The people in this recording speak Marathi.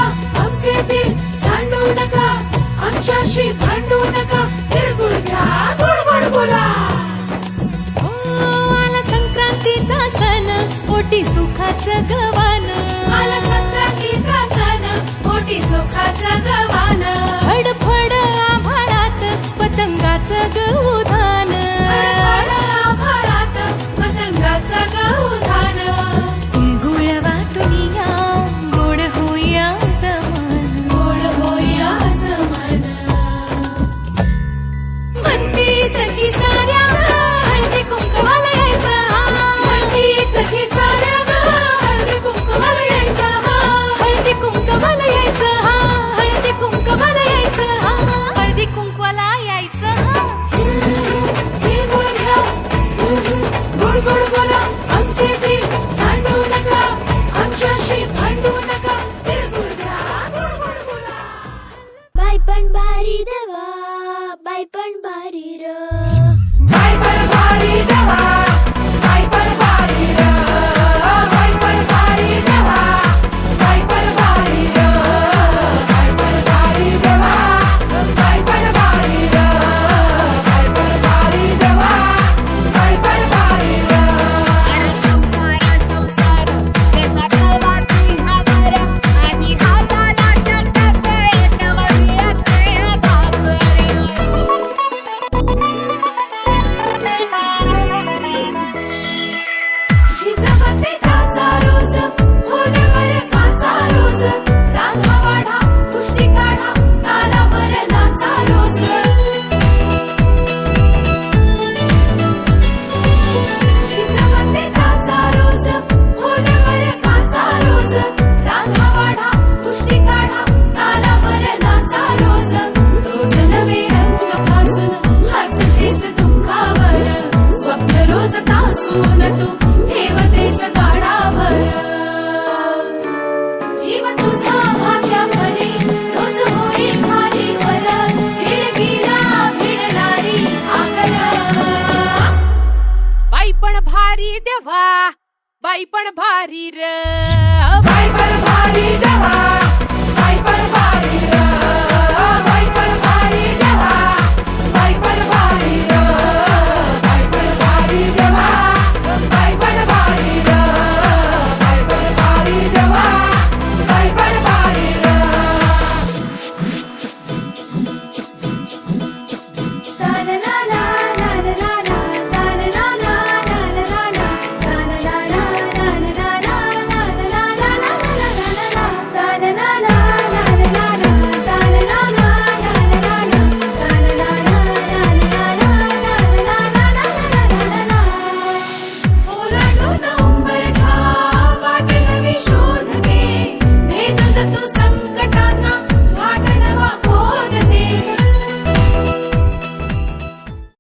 बोला आमचे दिल सांडू नका, आमच्याशी भांडू नका, तिळगुळ घ्या गोड गोड बोला. आला संक्रांतीचा सण, पोटी सुखाचं गवान. आला संक्रांतीचा सण, पोटी सुखाचं गवान. फडफड आभाळात पतंगाचं गहुधान. फडफड आभाळात पतंगाचं गहुधान. तिळगुळ वाटून या, गोड होईया जमान. गोड होईया जमान. म्हणती सखी साऱ्या हळदी कुंकवाला यायचं. म्हणती सखी साऱ्या हळदी कुंकवाला यायचं. हळदी कुंकवाला यायचं. हळदी कुंकवाला यायचं. हळदी कुंकवाला यायचं. तिळगुळ घ्या गोड गोड बोला आमचे दिल सांडू नका, आमच्याशी भांडू नका, तिळगुळ घ्या गोड गोड बोला. बाई पण भारी देवा, बाई पण भारी र. बाई पण भारी देवा, बाई पण भारी र. बाई पण भारी देवा, बाई पण भारी र. बाई पण भारी देवा, बाई पण भारी र. बाई पण भारी देवा, बाई पण भारी र. अरे संसार संसार त्याचा कवाची हावर आणि हाताला चटक येतवा येते भाकरी. झिजवते काचा रोज, खोलवर काचा रोज, रांगा वाढा, कुस्ती काढा, तालावर नाचा रोज. झिजवते काचा रोज, खोलवर काचा रोज, रांगा वाढा, कुस्ती काढा, तालावर नाचा रोज. रोज नवे रंग फासून हसतेस दुःखावर, स्वप्न रोज तासून तू ठेवतेस गाडावर. जीव तुझा माझ्या परी रोज होई खालीवर, भिडकीला भिडणारी आगर. बाई पण भारी देवा, बाई पण भारी र. बाई पण भारी देवा, बाई पण भारी र.